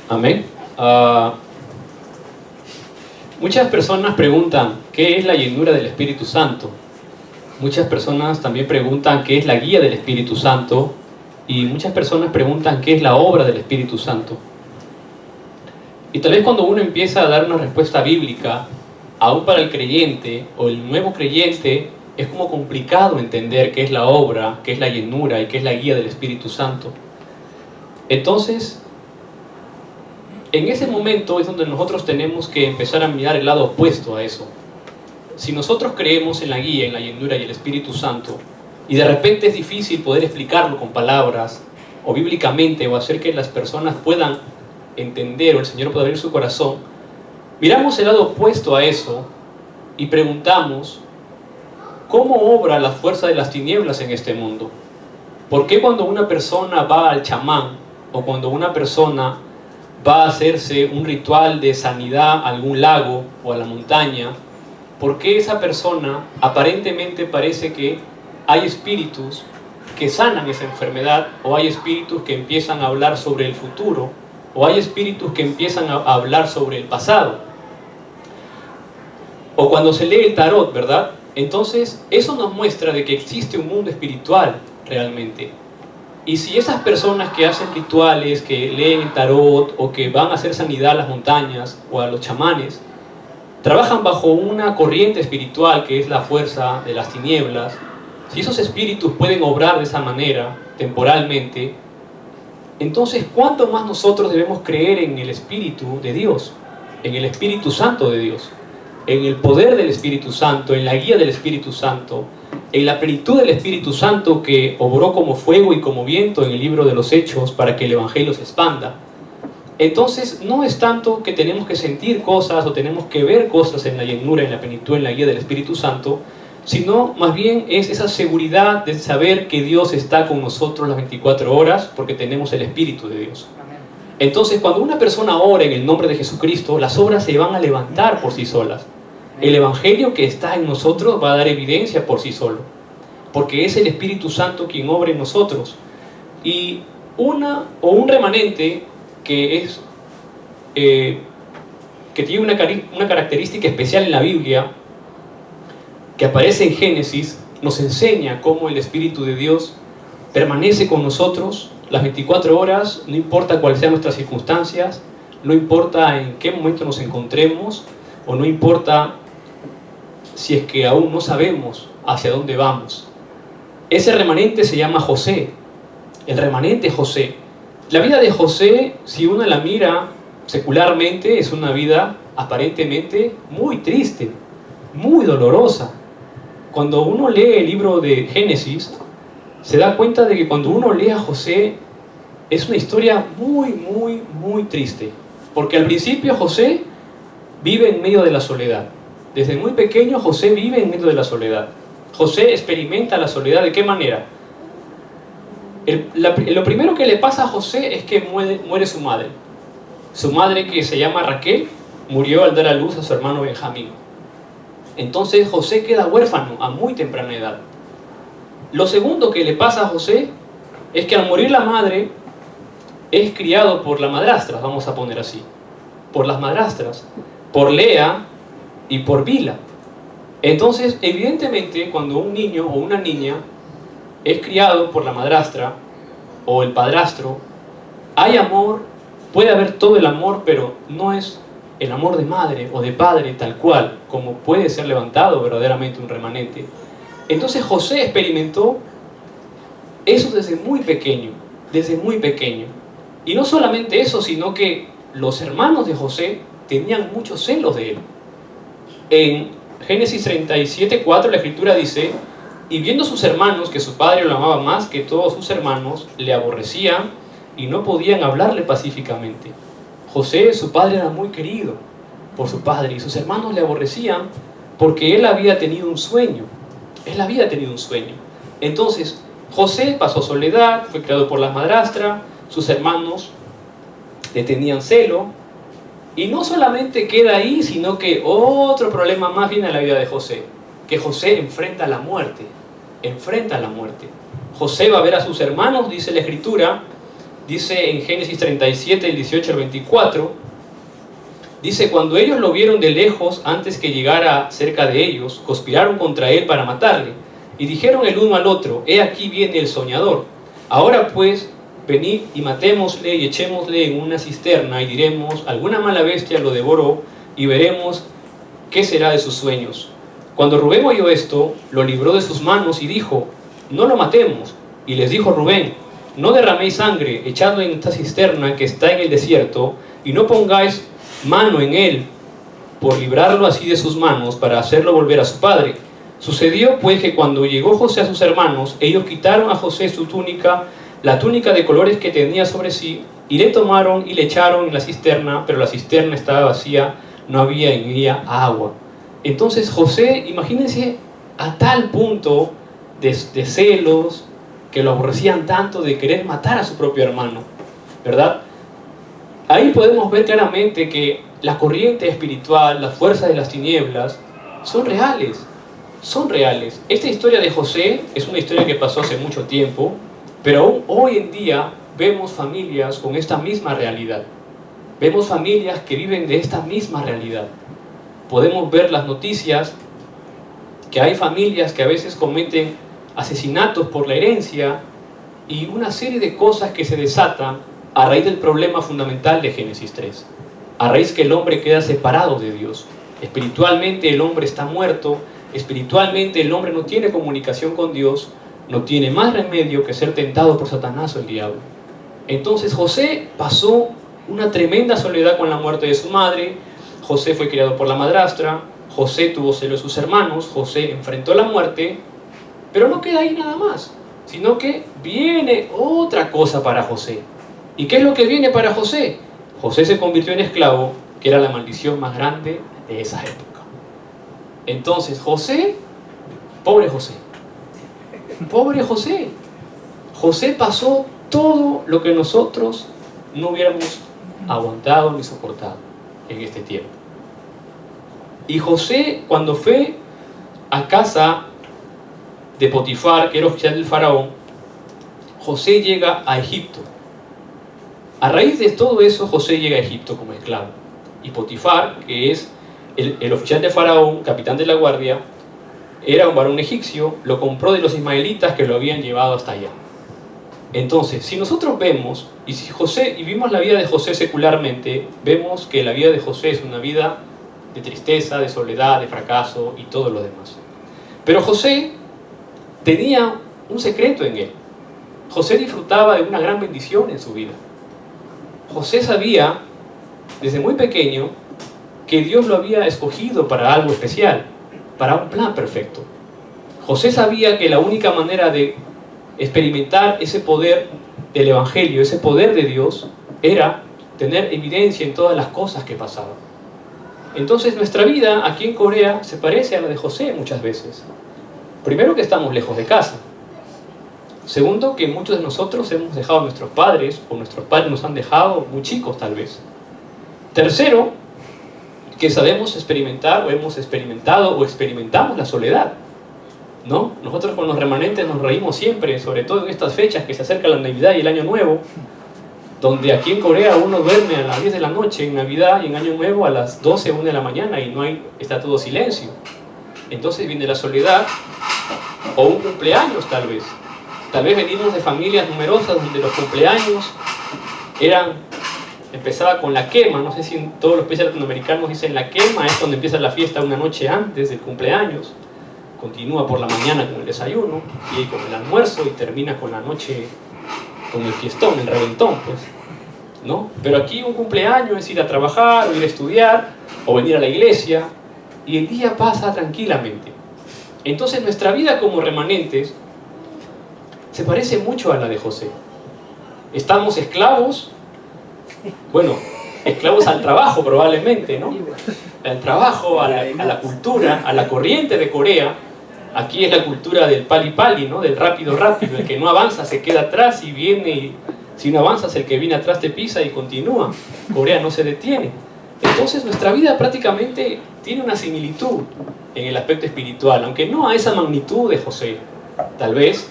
Amén. Muchas personas preguntan qué es la llenura del Espíritu Santo. Muchas personas también preguntan qué es la guía del Espíritu Santo. Y muchas personas preguntan qué es la obra del Espíritu Santo. Y tal vez cuando uno empieza a dar una respuesta bíblica, aún para el creyente o el nuevo creyente, es como complicado entender qué es la obra, qué es la llenura y qué es la guía del Espíritu Santo. Entonces, en ese momento es donde nosotros tenemos que empezar a mirar el lado opuesto a eso. Si nosotros creemos en la guía, en la llenura y el Espíritu Santo, y de repente es difícil poder explicarlo con palabras, o bíblicamente, o hacer que las personas puedan entender, o el Señor pueda abrir su corazón, miramos el lado opuesto a eso y preguntamos, ¿cómo obra la fuerza de las tinieblas en este mundo? ¿Por qué cuando una persona va al chamán, o cuando una persona va a hacerse un ritual de sanidad a algún lago o a la montaña, por qué esa persona aparentemente parece que hay espíritus que sanan esa enfermedad, o hay espíritus que empiezan a hablar sobre el futuro, o hay espíritus que empiezan a hablar sobre el pasado? O cuando se lee el tarot, ¿verdad? Entonces, eso nos muestra de que existe un mundo espiritual realmente. Y si esas personas que hacen rituales, que leen el tarot, o que van a hacer sanidad a las montañas, o a los chamanes, trabajan bajo una corriente espiritual que es la fuerza de las tinieblas, si esos espíritus pueden obrar de esa manera, temporalmente, entonces, ¿cuánto más nosotros debemos creer en el Espíritu de Dios, en el Espíritu Santo de Dios, en el poder del Espíritu Santo, en la guía del Espíritu Santo, en la plenitud del Espíritu Santo que obró como fuego y como viento en el libro de los Hechos para que el Evangelio se expanda? Entonces, no es tanto que tenemos que sentir cosas o tenemos que ver cosas en la llenura, en la plenitud, en la guía del Espíritu Santo, sino más bien es esa seguridad de saber que Dios está con nosotros las 24 horas porque tenemos el Espíritu de Dios. Entonces, cuando una persona ora en el nombre de Jesucristo, las obras se van a levantar por sí solas. El Evangelio que está en nosotros va a dar evidencia por sí solo, porque es el Espíritu Santo quien obra en nosotros. Y un remanente que tiene una característica especial en la Biblia, que aparece en Génesis, nos enseña cómo el Espíritu de Dios permanece con nosotros las 24 horas, no importa cuáles sean nuestras circunstancias, no importa en qué momento nos encontremos, o no importa si es que aún no sabemos hacia dónde vamos. Ese remanente se llama José, el remanente José. La vida de José, si uno la mira secularmente, es una vida aparentemente muy triste, muy dolorosa. Cuando uno lee el libro de Génesis, se da cuenta de que cuando uno lee a José, es una historia muy, muy, muy triste. Porque al principio José vive en medio de la soledad. Desde muy pequeño José vive en medio de la soledad. José experimenta la soledad. ¿De qué manera? Lo primero que le pasa a José es que muere su madre. Su madre, que se llama Raquel, murió al dar a luz a su hermano Benjamín. Entonces José queda huérfano a muy temprana edad. Lo segundo que le pasa a José es que al morir la madre es criado por la madrastra, vamos a poner así, por las madrastras, por Lea y por Bila. Entonces, evidentemente, cuando un niño o una niña es criado por la madrastra o el padrastro, hay amor, puede haber todo el amor, pero no es el amor de madre o de padre tal cual, como puede ser levantado verdaderamente un remanente. Entonces José experimentó eso desde muy pequeño, Y no solamente eso, sino que los hermanos de José tenían muchos celos de él. En Génesis 37:4 la Escritura dice: y viendo sus hermanos que su padre lo amaba más que todos sus hermanos, le aborrecían y no podían hablarle pacíficamente. José, su padre, era muy querido por su padre, y sus hermanos le aborrecían porque él había tenido un sueño. Entonces, José pasó soledad, fue criado por la madrastra, sus hermanos le tenían celo, y no solamente queda ahí, sino que otro problema más viene a la vida de José, que José enfrenta la muerte. José va a ver a sus hermanos, dice la Escritura, Dice en Génesis 37, el 18 al 24, dice: cuando ellos lo vieron de lejos, antes que llegara cerca de ellos, conspiraron contra él para matarle. Y dijeron el uno al otro: he aquí viene el soñador. Ahora pues, venid y matémosle y echémosle en una cisterna, y diremos: alguna mala bestia lo devoró, y veremos qué será de sus sueños. Cuando Rubén oyó esto, lo libró de sus manos y dijo: no lo matemos. Y les dijo Rubén: no derraméis sangre, echadlo en esta cisterna que está en el desierto, y no pongáis mano en él, por librarlo así de sus manos, para hacerlo volver a su padre. Sucedió pues que cuando llegó José a sus hermanos, ellos quitaron a José su túnica, la túnica de colores que tenía sobre sí, y le tomaron y le echaron en la cisterna, pero la cisterna estaba vacía, no había en ella agua. Entonces José, imagínense, a tal punto de celos, que lo aborrecían tanto, de querer matar a su propio hermano, ¿verdad? Ahí podemos ver claramente que la corriente espiritual, las fuerzas de las tinieblas, son reales, son reales. Esta historia de José es una historia que pasó hace mucho tiempo, pero aún hoy en día vemos familias con esta misma realidad. Vemos familias que viven de esta misma realidad. Podemos ver las noticias que hay familias que a veces cometen asesinatos por la herencia y una serie de cosas que se desatan a raíz del problema fundamental de Génesis 3. A raíz que el hombre queda separado de Dios. Espiritualmente el hombre está muerto, espiritualmente el hombre no tiene comunicación con Dios, no tiene más remedio que ser tentado por Satanás o el diablo. Entonces José pasó una tremenda soledad con la muerte de su madre. José fue criado por la madrastra, José tuvo celos de sus hermanos, José enfrentó la muerte, pero no queda ahí nada más, sino que viene otra cosa para José. ¿Y qué es lo que viene para José? José se convirtió en esclavo, que era la maldición más grande de esa época. Entonces José, pobre José, José pasó todo lo que nosotros no hubiéramos aguantado ni soportado en este tiempo. Y José, cuando fue a casa de Potifar, que era oficial del faraón, José llega a Egipto. A raíz de todo eso, José llega a Egipto como esclavo. Y Potifar, que es el oficial de faraón, capitán de la guardia, era un varón egipcio, lo compró de los ismaelitas que lo habían llevado hasta allá. Entonces, si nosotros vemos, y vimos la vida de José secularmente, vemos que la vida de José es una vida de tristeza, de soledad, de fracaso y todo lo demás. Pero José tenía un secreto en él. José disfrutaba de una gran bendición en su vida. José sabía, desde muy pequeño, que Dios lo había escogido para algo especial, para un plan perfecto. José sabía que la única manera de experimentar ese poder del Evangelio, ese poder de Dios, era tener evidencia en todas las cosas que pasaban. Entonces nuestra vida aquí en Corea se parece a la de José muchas veces. Primero, que estamos lejos de casa. Segundo, que muchos de nosotros hemos dejado a nuestros padres, o nuestros padres nos han dejado muy chicos tal vez. Tercero, que sabemos experimentar, o hemos experimentado, o experimentamos la soledad, ¿no? Nosotros con los remanentes nos reímos siempre, sobre todo en estas fechas que se acerca la Navidad y el Año Nuevo, donde aquí en Corea uno duerme a las 10 de la noche en Navidad y en Año Nuevo a las 12 o 1 de la mañana y está todo silencio. Entonces viene la soledad, o un cumpleaños tal vez. Tal vez venimos de familias numerosas donde los cumpleaños empezaba con la quema. No sé si en todos los países latinoamericanos dicen la quema, es donde empieza la fiesta una noche antes del cumpleaños. Continúa por la mañana con el desayuno, y con el almuerzo, y termina con la noche, con el fiestón, el reventón, pues, ¿no? Pero aquí un cumpleaños es ir a trabajar, o ir a estudiar, o venir a la iglesia, y el día pasa tranquilamente. Entonces nuestra vida como remanentes se parece mucho a la de José. Estamos esclavos, esclavos al trabajo probablemente, ¿no? Al trabajo, a la cultura, a la corriente de Corea. Aquí es la cultura del pali pali, ¿no? Del rápido rápido. El que no avanza se queda atrás y viene, y si no avanzas el que viene atrás te pisa y continúa. Corea no se detiene. Entonces nuestra vida prácticamente tiene una similitud en el aspecto espiritual, aunque no a esa magnitud de José, tal vez,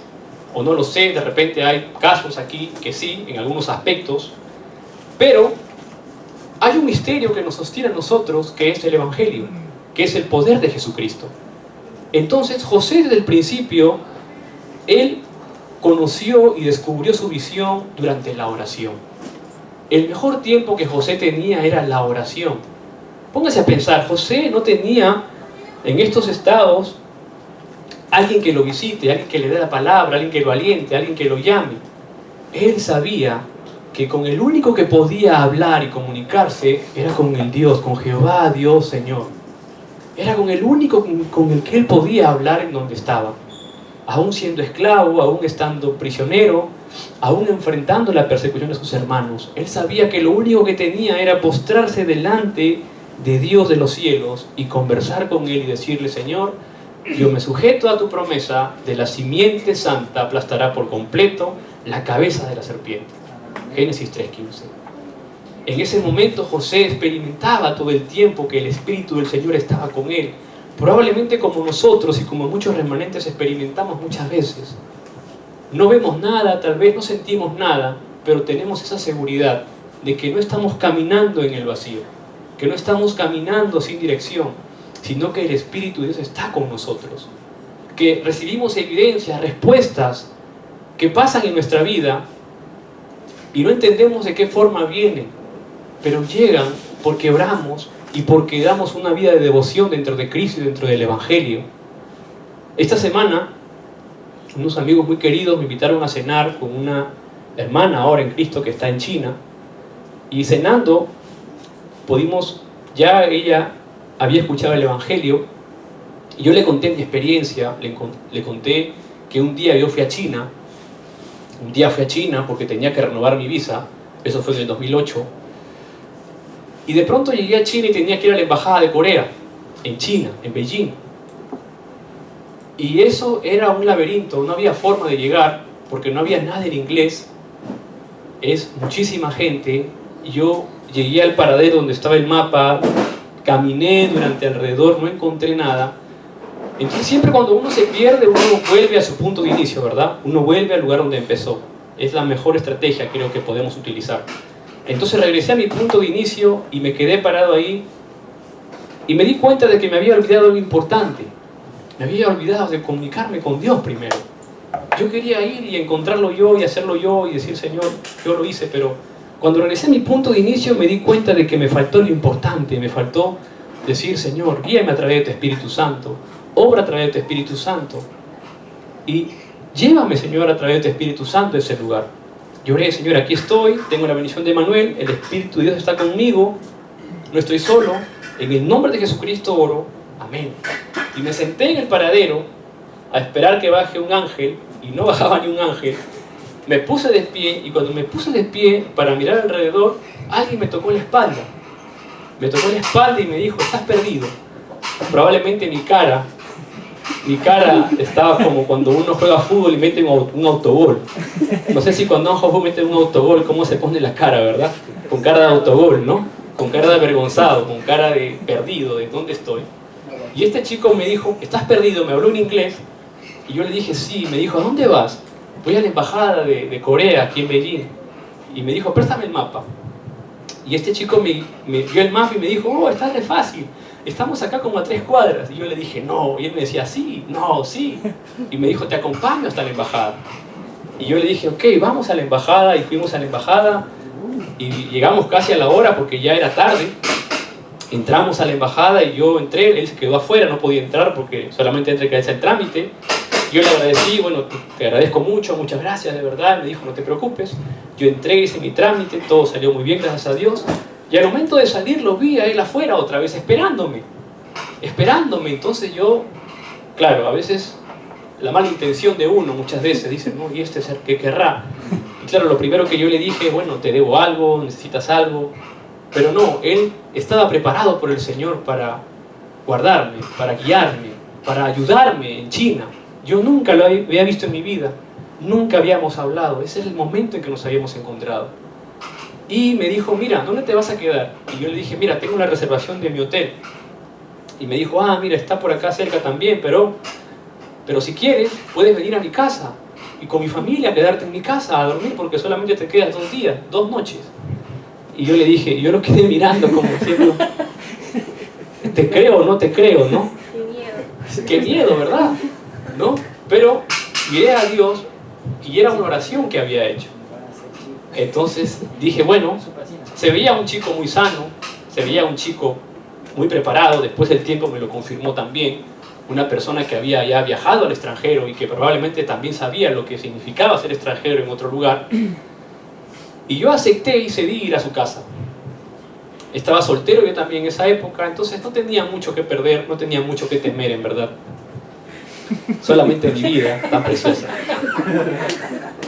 o no lo sé, de repente hay casos aquí que sí, en algunos aspectos, pero hay un misterio que nos sostiene a nosotros, que es el Evangelio, que es el poder de Jesucristo. Entonces José desde el principio, él conoció y descubrió su visión durante la oración. El mejor tiempo que José tenía era la oración. Póngase a pensar, José no tenía en estos estados alguien que lo visite, alguien que le dé la palabra, alguien que lo aliente, alguien que lo llame. Él sabía que con el único que podía hablar y comunicarse era con el Dios, con Jehová, Dios, Señor. Era con el único con el que él podía hablar en donde estaba. Aún siendo esclavo, aún estando prisionero, aún enfrentando la persecución de sus hermanos. Él sabía que lo único que tenía era postrarse delante de Dios de los cielos y conversar con Él y decirle: Señor, yo me sujeto a tu promesa, de la simiente santa aplastará por completo la cabeza de la serpiente. Génesis 3:15. En ese momento José experimentaba todo el tiempo que el Espíritu del Señor estaba con él. Probablemente como nosotros y como muchos remanentes experimentamos muchas veces. No vemos nada, tal vez no sentimos nada, pero tenemos esa seguridad de que no estamos caminando en el vacío, que no estamos caminando sin dirección, sino que el Espíritu de Dios está con nosotros, que recibimos evidencias, respuestas que pasan en nuestra vida y no entendemos de qué forma vienen, pero llegan porque oramos y porque damos una vida de devoción dentro de Cristo y dentro del Evangelio. Esta semana, unos amigos muy queridos me invitaron a cenar con una hermana ahora en Cristo que está en China, y cenando ella había escuchado el Evangelio y yo le conté mi experiencia, le conté que un día fui a China porque tenía que renovar mi visa, eso fue en el 2008, y de pronto llegué a China y tenía que ir a la embajada de Corea, en China, en Beijing. Y eso era un laberinto, no había forma de llegar, porque no había nada en inglés, es muchísima gente. Yo llegué al paradero donde estaba el mapa, caminé durante alrededor, no encontré nada. Entonces siempre cuando uno se pierde, uno vuelve a su punto de inicio, ¿verdad? Uno vuelve al lugar donde empezó. Es la mejor estrategia, creo, que podemos utilizar. Entonces regresé a mi punto de inicio y me quedé parado ahí y me di cuenta de que me había olvidado algo importante. Me había olvidado de comunicarme con Dios primero. Yo quería ir y encontrarlo yo y hacerlo yo y decir: Señor, yo lo hice, pero cuando regresé a mi punto de inicio me di cuenta de que me faltó lo importante. Me faltó decir: Señor, guíame a través de tu Espíritu Santo, obra a través de tu Espíritu Santo y llévame, Señor, a través de tu Espíritu Santo a ese lugar. Lloré: Señor, aquí estoy, tengo la bendición de Manuel, el Espíritu de Dios está conmigo, no estoy solo, en el nombre de Jesucristo oro, amén. Y me senté en el paradero a esperar que baje un ángel, y no bajaba ni un ángel. Me puse de pie, y cuando me puse de pie para mirar alrededor, alguien me tocó la espalda. Me tocó la espalda y me dijo: estás perdido. Probablemente mi cara estaba como cuando uno juega fútbol y mete un autogol. No sé si cuando uno juega fútbol mete un autogol, cómo se pone la cara, ¿verdad? Con cara de autogol, ¿no? Con cara de avergonzado, con cara de perdido, de dónde estoy. Y este chico me dijo: estás perdido, me habló en inglés. Y yo le dije: sí. Me dijo: ¿a dónde vas? Voy a la embajada de Corea, aquí en Beijing. Y me dijo: préstame el mapa. Y este chico me dio el mapa y me dijo: oh, está re fácil, estamos acá como a 3 cuadras. Y yo le dije: no. Y él me decía: sí, no, sí. Y me dijo: te acompaño hasta la embajada. Y yo le dije: ok, vamos a la embajada. Y fuimos a la embajada y llegamos casi a la hora porque ya era tarde. Entramos a la embajada y yo entré, él se quedó afuera, no podía entrar porque solamente entra que hacer el trámite. Yo le agradecí: bueno, te agradezco mucho, muchas gracias, de verdad. Me dijo: no te preocupes. Yo entré, hice mi trámite, todo salió muy bien, gracias a Dios. Y al momento de salir lo vi a él afuera otra vez, esperándome. Entonces yo, claro, a veces la mala intención de uno muchas veces dice: no, ¿y este ser qué querrá? Y claro, lo primero que yo le dije: bueno, te debo algo, necesitas algo. Pero no, él estaba preparado por el Señor para guardarme, para guiarme, para ayudarme en China. Yo nunca lo había visto en mi vida, nunca habíamos hablado, ese es el momento en que nos habíamos encontrado. Y me dijo: mira, ¿dónde te vas a quedar? Y yo le dije: mira, tengo una reservación de mi hotel. Y me dijo: ah, mira, está por acá cerca también, pero si quieres, puedes venir a mi casa. y con mi familia quedarte en mi casa a dormir porque solamente te quedas 2 días, 2 noches. Y yo le dije, yo lo quedé mirando como diciendo, te creo o no te creo, ¿no? Qué miedo. Qué miedo, ¿verdad? ¿No? Pero miré a Dios y era una oración que había hecho. Entonces dije, bueno, se veía un chico muy sano, se veía un chico muy preparado, después el tiempo me lo confirmó también, una persona que había ya viajado al extranjero y que probablemente también sabía lo que significaba ser extranjero en otro lugar. Y yo acepté y cedí ir a su casa. Estaba soltero yo también en esa época, entonces no tenía mucho que perder, no tenía mucho que temer en verdad. Solamente mi vida tan preciosa.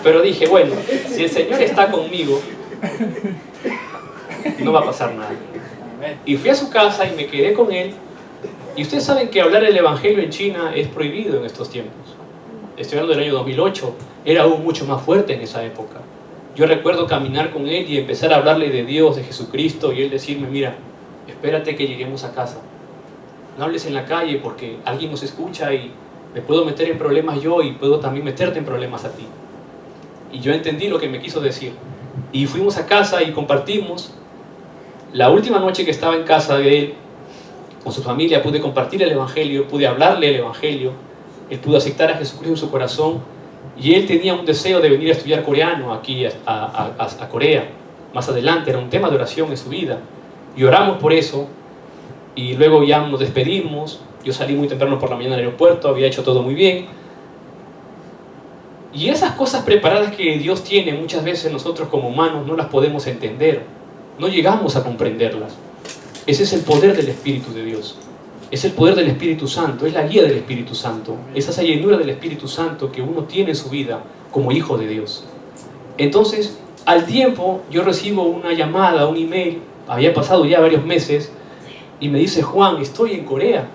Pero dije, bueno, si el Señor está conmigo, no va a pasar nada. Y fui a su casa y me quedé con él. Y ustedes saben que hablar el Evangelio en China es prohibido en estos tiempos. Estoy hablando del año 2008, era aún mucho más fuerte en esa época. Yo recuerdo caminar con él y empezar a hablarle de Dios, de Jesucristo, y él decirme, mira, espérate que lleguemos a casa. No hables en la calle porque alguien nos escucha y me puedo meter en problemas yo y puedo también meterte en problemas a ti. Y yo entendí lo que me quiso decir. Y fuimos a casa y compartimos. La última noche que estaba en casa de él, con su familia, pude compartir el Evangelio, pude hablarle el Evangelio. Él pudo aceptar a Jesucristo en su corazón. Y él tenía un deseo de venir a estudiar coreano aquí a Corea. Más adelante, era un tema de oración en su vida. Y oramos por eso. Y luego ya nos despedimos. Yo salí muy temprano por la mañana al aeropuerto, había hecho todo muy bien. Y esas cosas preparadas que Dios tiene, muchas veces nosotros como humanos no las podemos entender. No llegamos a comprenderlas. Ese es el poder del Espíritu de Dios. Es el poder del Espíritu Santo, es la guía del Espíritu Santo. Es esa llenura del Espíritu Santo que uno tiene en su vida como hijo de Dios. Entonces, al tiempo, yo recibo una llamada, un email, había pasado ya varios meses, y me dice, Juan, estoy en Corea.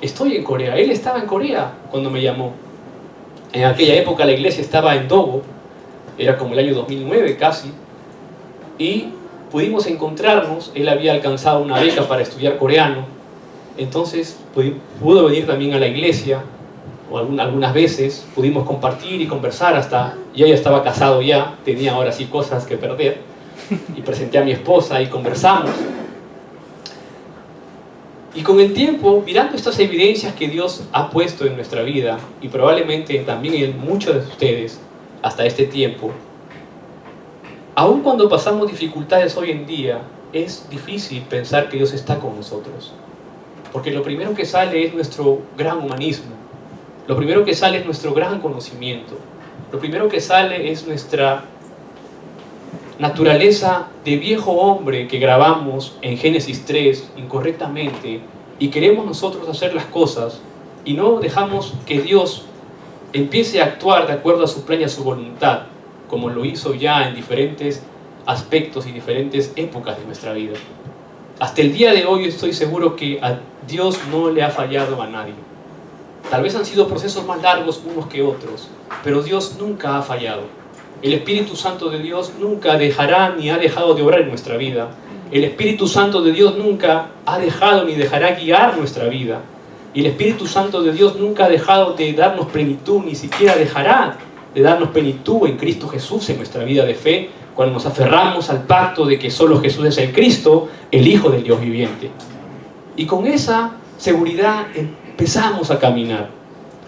Estoy en Corea. Él estaba en Corea cuando me llamó. En aquella época la iglesia estaba en Dogo, era como el año 2009 casi, y pudimos encontrarnos. Él había alcanzado una beca para estudiar coreano, entonces pudo venir también a la iglesia, o algunas veces pudimos compartir y conversar hasta, yo ya estaba casado ya, tenía ahora sí cosas que perder, y presenté a mi esposa y conversamos. Y con el tiempo, mirando estas evidencias que Dios ha puesto en nuestra vida, y probablemente también en muchos de ustedes hasta este tiempo, aun cuando pasamos dificultades hoy en día, es difícil pensar que Dios está con nosotros. Porque lo primero que sale es nuestro gran humanismo, lo primero que sale es nuestro gran conocimiento, lo primero que sale es nuestra naturaleza de viejo hombre que grabamos en Génesis 3 incorrectamente, y queremos nosotros hacer las cosas y no dejamos que Dios empiece a actuar de acuerdo a su plan y a su voluntad, como lo hizo ya en diferentes aspectos y diferentes épocas de nuestra vida. Hasta el día de hoy estoy seguro que a Dios no le ha fallado a nadie. Tal vez han sido procesos más largos unos que otros, pero Dios nunca ha fallado. El Espíritu Santo de Dios nunca dejará ni ha dejado de obrar en nuestra vida. El Espíritu Santo de Dios nunca ha dejado ni dejará guiar nuestra vida. Y el Espíritu Santo de Dios nunca ha dejado de darnos plenitud, ni siquiera dejará de darnos plenitud en Cristo Jesús en nuestra vida de fe, cuando nos aferramos al pacto de que solo Jesús es el Cristo, el Hijo del Dios viviente. Y con esa seguridad empezamos a caminar.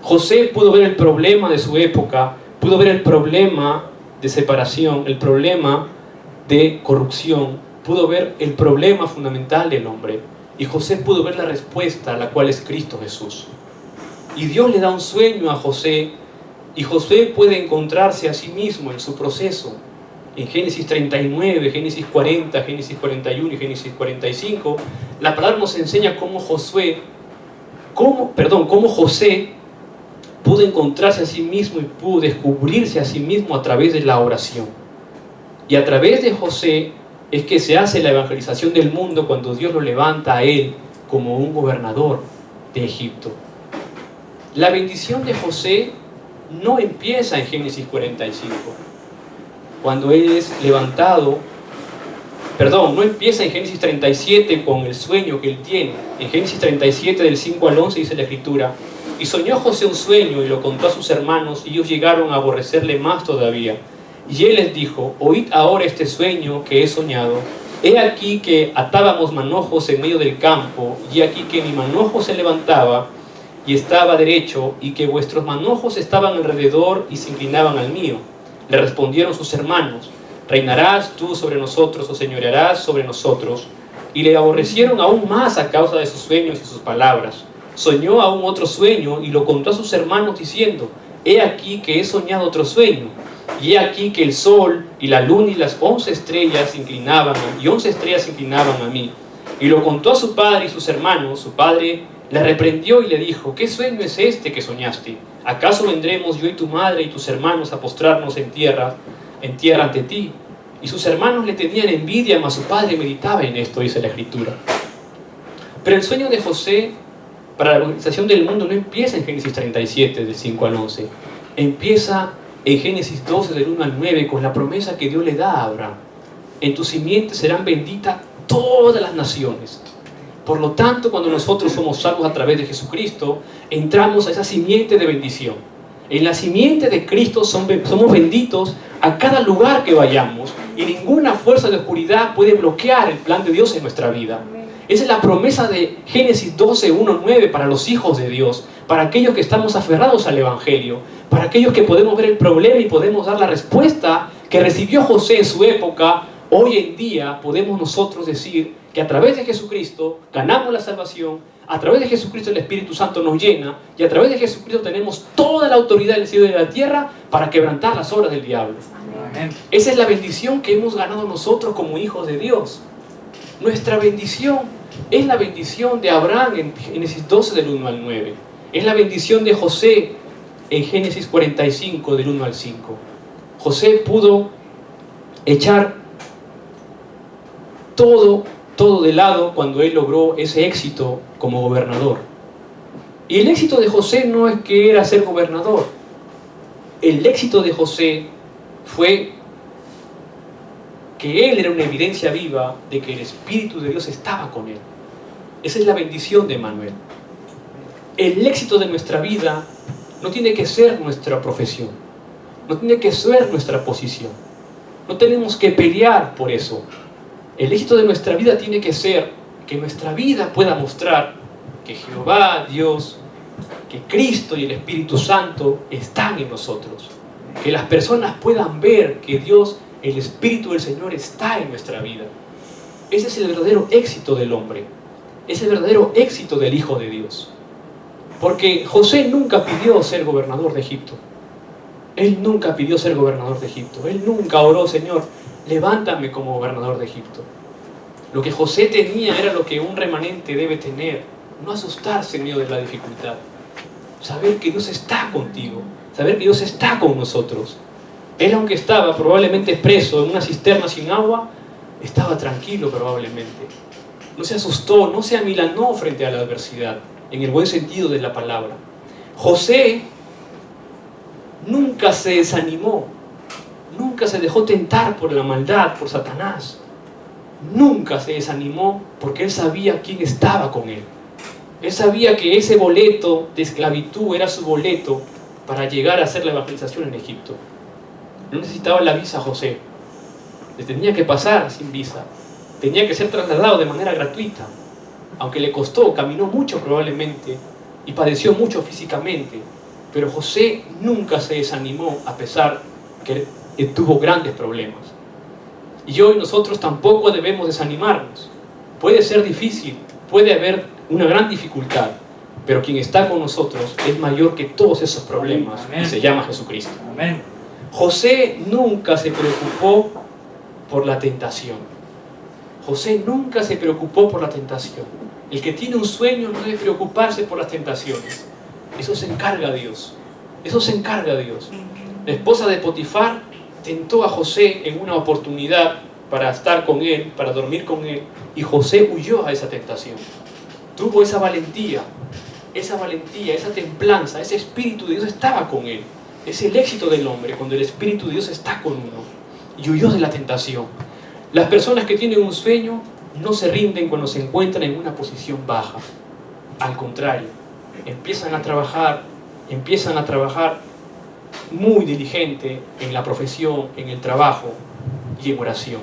José pudo ver el problema de su época, pudo ver el problema de separación, el problema de corrupción, pudo ver el problema fundamental del hombre. Y José pudo ver la respuesta, la cual es Cristo Jesús. Y Dios le da un sueño a José, y José puede encontrarse a sí mismo en su proceso. En Génesis 39, Génesis 40, Génesis 41 y Génesis 45, la palabra nos enseña cómo José pudo encontrarse a sí mismo y pudo descubrirse a sí mismo a través de la oración. Y a través de José es que se hace la evangelización del mundo, cuando Dios lo levanta a él como un gobernador de Egipto. La bendición de José no empieza en Génesis 45, cuando él es levantado, no empieza en Génesis 37 con el sueño que él tiene. En Génesis 37 del 5 al 11 dice la Escritura: Y soñó José un sueño y lo contó a sus hermanos, y ellos llegaron a aborrecerle más todavía. Y él les dijo: oíd ahora este sueño que he soñado. He aquí que atábamos manojos en medio del campo, y aquí que mi manojo se levantaba y estaba derecho, y que vuestros manojos estaban alrededor y se inclinaban al mío. Le respondieron sus hermanos: ¿reinarás tú sobre nosotros o señorearás sobre nosotros? Y le aborrecieron aún más a causa de sus sueños y sus palabras. Soñó aún otro sueño y lo contó a sus hermanos diciendo: he aquí que he soñado otro sueño, y he aquí que el sol y la luna y las 11 estrellas se inclinaban a mí. Y lo contó a su padre y sus hermanos. Su padre le reprendió y le dijo: ¿qué sueño es este que soñaste? ¿Acaso vendremos yo y tu madre y tus hermanos a postrarnos en tierra ante ti? Y sus hermanos le tenían envidia, mas su padre meditaba en esto, dice la Escritura. Pero el sueño de José para la organización del mundo no empieza en Génesis 37, del 5 al 11. Empieza en Génesis 12, del 1 al 9, con la promesa que Dios le da a Abraham: en tu simiente serán benditas todas las naciones. Por lo tanto, cuando nosotros somos salvos a través de Jesucristo, entramos a esa simiente de bendición. En la simiente de Cristo somos benditos a cada lugar que vayamos, y ninguna fuerza de oscuridad puede bloquear el plan de Dios en nuestra vida. Esa es la promesa de Génesis 12, 1, 9 para los hijos de Dios, para aquellos que estamos aferrados al Evangelio, para aquellos que podemos ver el problema y podemos dar la respuesta que recibió José en su época. Hoy en día podemos nosotros decir que a través de Jesucristo ganamos la salvación, a través de Jesucristo el Espíritu Santo nos llena, y a través de Jesucristo tenemos toda la autoridad del cielo y de la tierra para quebrantar las obras del diablo. Amén. Esa es la bendición que hemos ganado nosotros como hijos de Dios. Nuestra bendición es la bendición de Abraham en Génesis 12 del 1 al 9. Es la bendición de José en Génesis 45 del 1 al 5. José pudo echar todo de lado cuando él logró ese éxito como gobernador. Y el éxito de José no es que era ser gobernador. El éxito de José fue que él era una evidencia viva de que el Espíritu de Dios estaba con él. Esa es la bendición de Manuel. El éxito de nuestra vida no tiene que ser nuestra profesión, no tiene que ser nuestra posición. No tenemos que pelear por eso. El éxito de nuestra vida tiene que ser que nuestra vida pueda mostrar que Jehová, Dios, que Cristo y el Espíritu Santo están en nosotros. Que las personas puedan ver que Dios, el Espíritu del Señor, está en nuestra vida. Ese es el verdadero éxito del hombre. Es el verdadero éxito del Hijo de Dios. Porque José nunca pidió ser gobernador de Egipto. Él nunca pidió ser gobernador de Egipto. Él nunca oró: Señor, levántame como gobernador de Egipto. Lo que José tenía era lo que un remanente debe tener: no asustarse en medio de la dificultad. Saber que Dios está contigo, saber que Dios está con nosotros. Él, aunque estaba probablemente preso en una cisterna sin agua, estaba tranquilo probablemente. No se asustó, no se amilanó frente a la adversidad, en el buen sentido de la palabra. José nunca se desanimó, nunca se dejó tentar por la maldad, por Satanás. Nunca se desanimó porque él sabía quién estaba con él. Él sabía que ese boleto de esclavitud era su boleto para llegar a hacer la evangelización en Egipto. No necesitaba la visa José. Le tenía que pasar sin visa. Tenía que ser trasladado de manera gratuita. Aunque le costó, caminó mucho probablemente y padeció mucho físicamente. Pero José nunca se desanimó a pesar que tuvo grandes problemas. Y hoy nosotros tampoco debemos desanimarnos. Puede ser difícil, puede haber una gran dificultad, pero quien está con nosotros es mayor que todos esos problemas. Amén. Y se llama Jesucristo. Amén. José nunca se preocupó por la tentación. José nunca se preocupó por la tentación. El que tiene un sueño no debe preocuparse por las tentaciones. Eso se encarga Dios. Eso se encarga Dios. La esposa de Potifar tentó a José en una oportunidad para estar con él, para dormir con él, y José huyó a esa tentación. Tuvo esa valentía, esa templanza, ese Espíritu de Dios estaba con él. Es el éxito del hombre cuando el Espíritu de Dios está con uno. Y huyó de la tentación. Las personas que tienen un sueño no se rinden cuando se encuentran en una posición baja. Al contrario, empiezan a trabajar muy diligente en la profesión, en el trabajo y en oración.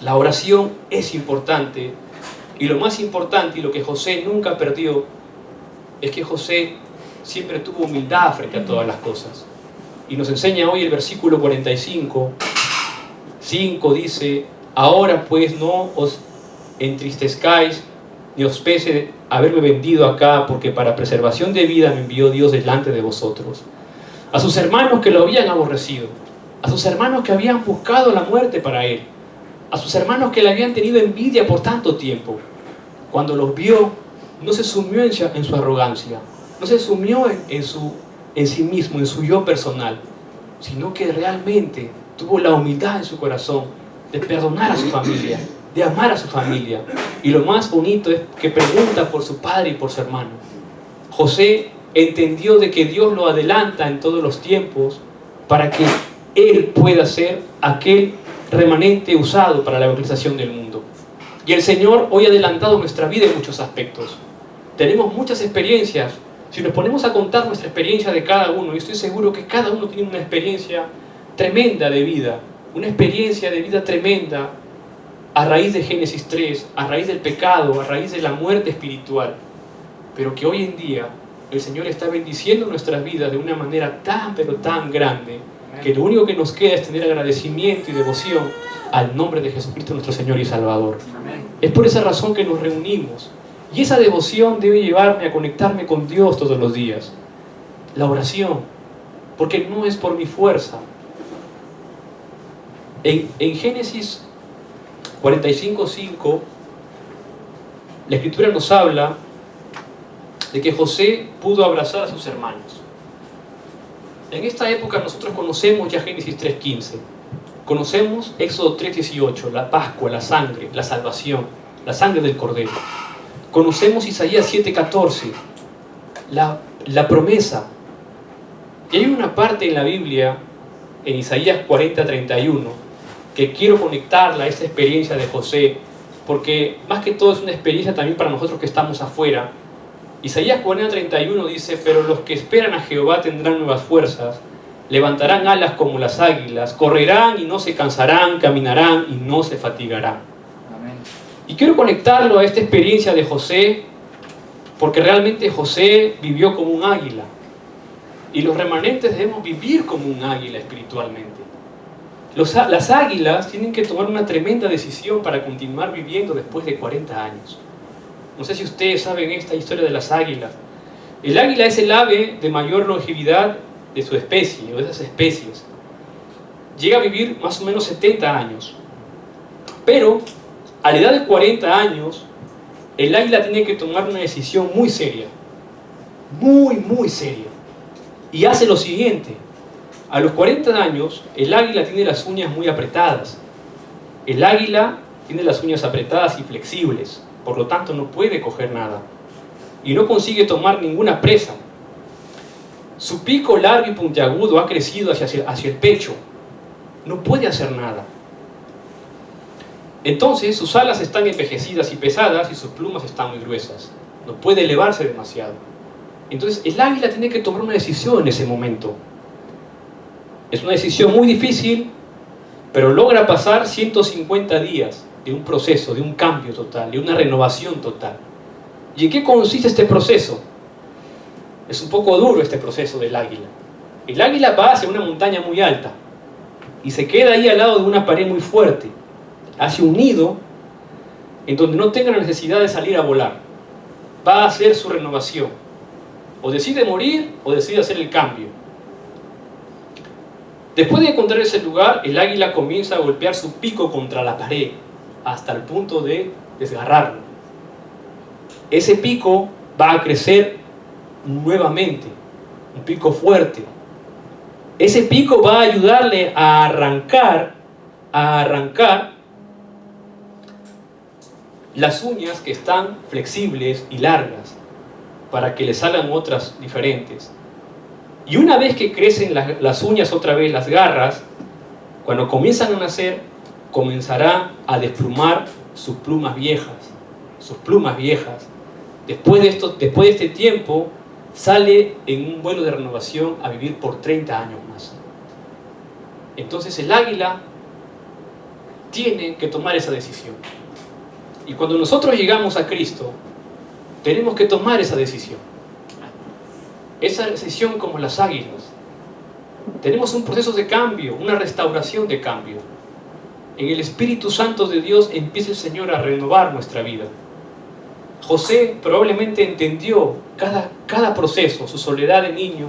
La oración es importante, y lo más importante y lo que José nunca perdió es que José siempre tuvo humildad frente a todas las cosas. Y nos enseña hoy el versículo 45, 5 dice: ahora pues no os entristezcáis ni os pese haberme vendido acá, porque para preservación de vida me envió Dios delante de vosotros. A sus hermanos que lo habían aborrecido, a sus hermanos que habían buscado la muerte para él, a sus hermanos que le habían tenido envidia por tanto tiempo, cuando los vio, no se sumió en su arrogancia, no se sumió en sí mismo, en su yo personal, sino que realmente tuvo la humildad en su corazón de perdonar a su familia, de amar a su familia. Y lo más bonito es que pregunta por su padre y por su hermano. José entendió de que Dios lo adelanta en todos los tiempos para que él pueda ser aquel remanente usado para la evangelización del mundo. Y el Señor hoy ha adelantado nuestra vida en muchos aspectos. Tenemos muchas experiencias. Si nos ponemos a contar nuestra experiencia de cada uno, y estoy seguro que cada uno tiene una experiencia tremenda de vida, una experiencia de vida tremenda a raíz de Génesis 3, a raíz del pecado, a raíz de la muerte espiritual, pero que hoy en día el Señor está bendiciendo nuestras vidas de una manera tan, pero tan grande, que lo único que nos queda es tener agradecimiento y devoción al nombre de Jesucristo nuestro Señor y Salvador. Amén. Es por esa razón que nos reunimos, y esa devoción debe llevarme a conectarme con Dios todos los días. La oración, porque no es por mi fuerza. En Génesis 45:5, la Escritura nos habla de que José pudo abrazar a sus hermanos. En esta época nosotros conocemos ya Génesis 3:15, conocemos Éxodo 3:18, la Pascua, la sangre, la salvación, la sangre del Cordero. Conocemos Isaías 7:14, la promesa. Y hay una parte en la Biblia, en Isaías 40:31, que quiero conectarla a esta experiencia de José, porque más que todo es una experiencia también para nosotros que estamos afuera. Isaías 40:31 dice: pero los que esperan a Jehová tendrán nuevas fuerzas, levantarán alas como las águilas, correrán y no se cansarán, caminarán y no se fatigarán. Y quiero conectarlo a esta experiencia de José, porque realmente José vivió como un águila, y los remanentes debemos vivir como un águila espiritualmente. Las águilas tienen que tomar una tremenda decisión para continuar viviendo después de 40 años. No sé si ustedes saben esta historia de las águilas. El águila es el ave de mayor longevidad de su especie, o de esas especies. Llega a vivir más o menos 70 años. Pero a la edad de 40 años, el águila tiene que tomar una decisión muy seria. Muy seria. Y hace lo siguiente. A los 40 años, el águila tiene las uñas muy apretadas. El águila tiene las uñas apretadas y flexibles. Por lo tanto, no puede coger nada. Y no consigue tomar ninguna presa. Su pico largo y puntiagudo ha crecido hacia el pecho. No puede hacer nada. Entonces, sus alas están envejecidas y pesadas y sus plumas están muy gruesas. No puede elevarse demasiado. Entonces, el águila tiene que tomar una decisión en ese momento. Es una decisión muy difícil, pero logra pasar 150 días de un proceso, de un cambio total, de una renovación total. ¿Y en qué consiste este proceso? Es un poco duro este proceso del águila. El águila va hacia una montaña muy alta y se queda ahí al lado de una pared muy fuerte. Hace un nido en donde no tenga la necesidad de salir a volar. Va a hacer su renovación. O decide morir o decide hacer el cambio. Después de encontrar ese lugar, el águila comienza a golpear su pico contra la pared hasta el punto de desgarrarlo. Ese pico va a crecer nuevamente, un pico fuerte. Ese pico va a ayudarle a arrancar las uñas que están flexibles y largas para que le salgan otras diferentes. Y una vez que crecen las uñas otra vez, las garras, cuando comienzan a nacer, comenzará a desplumar sus plumas viejas Después de este tiempo, sale en un vuelo de renovación a vivir por 30 años más. Entonces el águila tiene que tomar esa decisión. Y cuando nosotros llegamos a Cristo, tenemos que tomar esa decisión. Esa decisión como las águilas. Tenemos un proceso de cambio, una restauración de cambio. En el Espíritu Santo de Dios empieza el Señor a renovar nuestra vida. José probablemente entendió cada proceso, su soledad de niño,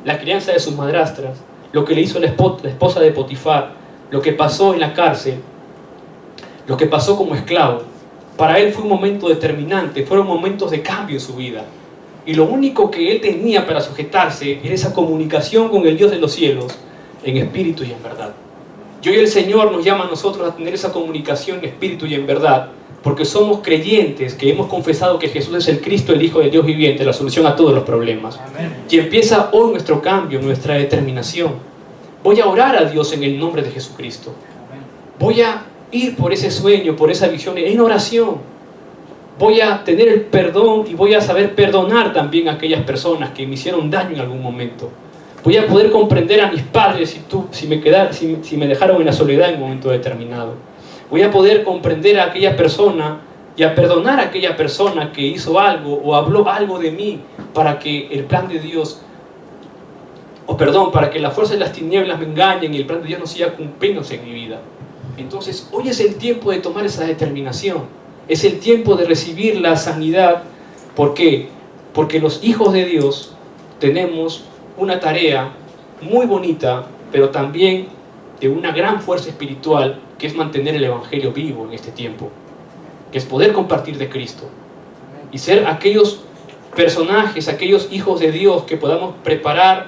la crianza de sus madrastras, lo que le hizo la esposa de Potifar, lo que pasó en la cárcel, lo que pasó como esclavo. Para él fue un momento determinante, fueron momentos de cambio en su vida. Y lo único que él tenía para sujetarse era esa comunicación con el Dios de los cielos, en espíritu y en verdad. Y hoy el Señor nos llama a nosotros a tener esa comunicación en espíritu y en verdad, porque somos creyentes que hemos confesado que Jesús es el Cristo, el Hijo del Dios viviente, la solución a todos los problemas. Amén. Y empieza hoy nuestro cambio, nuestra determinación. Voy a orar a Dios en el nombre de Jesucristo. Amén. Voy a ir por ese sueño, por esa visión en oración. Voy a tener el perdón y voy a saber perdonar también a aquellas personas que me hicieron daño en algún momento. Voy a poder comprender a mis padres si me dejaron en la soledad en un momento determinado. Voy a poder comprender a aquella persona y a perdonar a aquella persona que hizo algo o habló algo de mí para que el plan de Dios, para que la fuerza de las tinieblas me engañen y el plan de Dios no siga cumpliéndose en mi vida. Entonces, hoy es el tiempo de tomar esa determinación. Es el tiempo de recibir la sanidad. ¿Por qué? Porque los hijos de Dios tenemos una tarea muy bonita, pero también de una gran fuerza espiritual, que es mantener el Evangelio vivo en este tiempo, que es poder compartir de Cristo y ser aquellos personajes, aquellos hijos de Dios que podamos preparar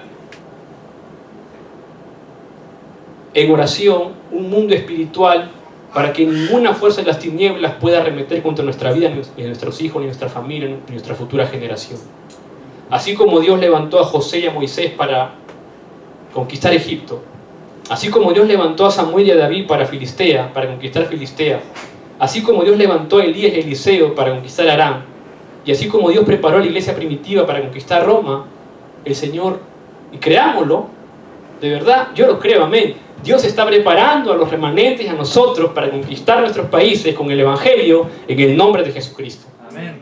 en oración un mundo espiritual para que ninguna fuerza de las tinieblas pueda arremeter contra nuestra vida, ni nuestros hijos, ni nuestra familia, ni nuestra futura generación. Así como Dios levantó a José y a Moisés para conquistar Egipto, así como Dios levantó a Samuel y a David para conquistar Filistea, así como Dios levantó a Elías y a Eliseo para conquistar Aram, y así como Dios preparó a la iglesia primitiva para conquistar Roma, el Señor, y creámoslo, de verdad, yo lo creo, amén. Dios está preparando a los remanentes y a nosotros para conquistar nuestros países con el Evangelio en el nombre de Jesucristo. Amén.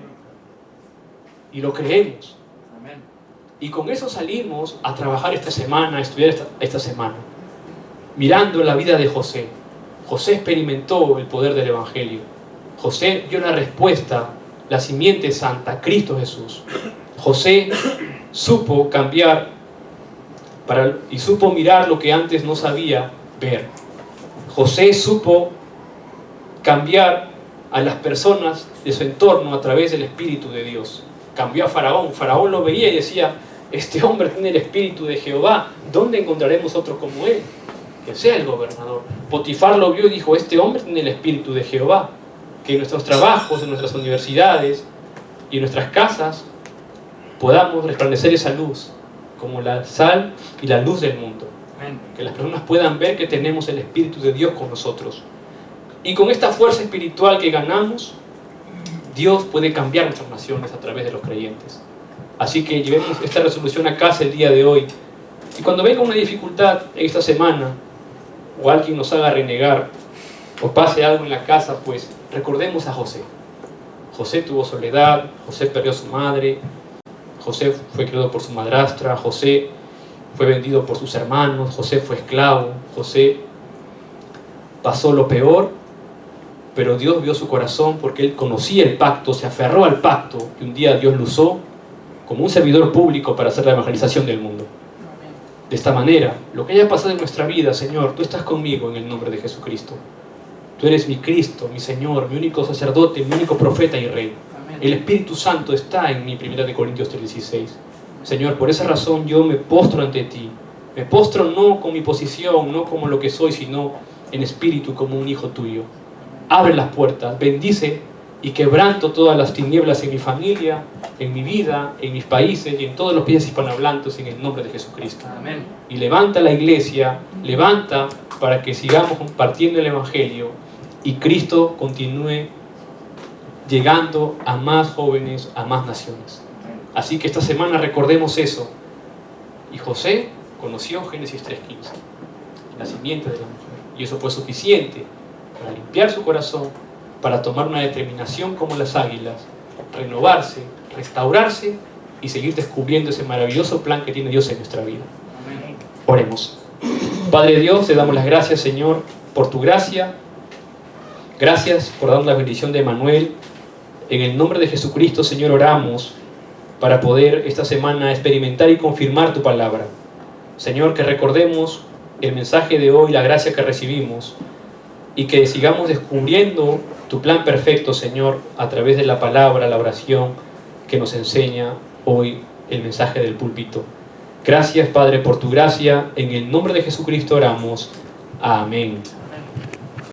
Y lo creemos. Amén. Y con eso salimos a trabajar esta semana, a estudiar esta semana. Mirando la vida de José. José experimentó el poder del Evangelio. José dio la respuesta, la simiente santa, Cristo Jesús. José supo cambiar y supo mirar lo que antes no sabía ver. José supo cambiar a las personas de su entorno a través del Espíritu de Dios. Cambió a Faraón. Faraón lo veía y decía, este hombre tiene el Espíritu de Jehová, ¿dónde encontraremos otro como él? Que sea el gobernador. Potifar lo vio y dijo, este hombre tiene el Espíritu de Jehová. Que en nuestros trabajos, en nuestras universidades y en nuestras casas podamos resplandecer esa luz como la sal y la luz del mundo. Amén. Que las personas puedan ver que tenemos el Espíritu de Dios con nosotros. Y con esta fuerza espiritual que ganamos, Dios puede cambiar nuestras naciones a través de los creyentes. Así que llevemos esta resolución a casa el día de hoy. Y cuando venga una dificultad en esta semana, o alguien nos haga renegar, o pase algo en la casa, pues recordemos a José. José tuvo soledad, José perdió a su madre, José fue criado por su madrastra, José fue vendido por sus hermanos, José fue esclavo, José pasó lo peor, pero Dios vio su corazón porque él conocía el pacto, se aferró al pacto y un día Dios lo usó como un servidor público para hacer la evangelización del mundo. De esta manera, lo que haya pasado en nuestra vida, Señor, tú estás conmigo en el nombre de Jesucristo. Tú eres mi Cristo, mi Señor, mi único sacerdote, mi único profeta y rey. El Espíritu Santo está en mi 1 Corintios 3:16. Señor, por esa razón yo me postro ante ti. Me postro no con mi posición, no como lo que soy, sino en espíritu como un hijo tuyo. Abre las puertas, bendice y quebranto todas las tinieblas en mi familia, en mi vida, en mis países y en todos los países hispanohablantes en el nombre de Jesucristo. Amén. Y levanta la iglesia, levanta para que sigamos compartiendo el Evangelio y Cristo continúe llegando a más jóvenes, a más naciones. Así que esta semana recordemos eso. Y José conoció Génesis 3:15, la simiente de la mujer. Y eso fue suficiente para limpiar su corazón, para tomar una determinación como las águilas, renovarse, restaurarse y seguir descubriendo ese maravilloso plan que tiene Dios en nuestra vida. Amén. Oremos. Padre Dios, te damos las gracias, Señor, por tu gracia. Gracias por darnos la bendición de Emanuel. En el nombre de Jesucristo, Señor, oramos para poder esta semana experimentar y confirmar tu palabra. Señor, que recordemos el mensaje de hoy, la gracia que recibimos, y que sigamos descubriendo tu plan perfecto, Señor, a través de la palabra, la oración que nos enseña hoy el mensaje del púlpito. Gracias, Padre, por tu gracia. En el nombre de Jesucristo oramos. Amén.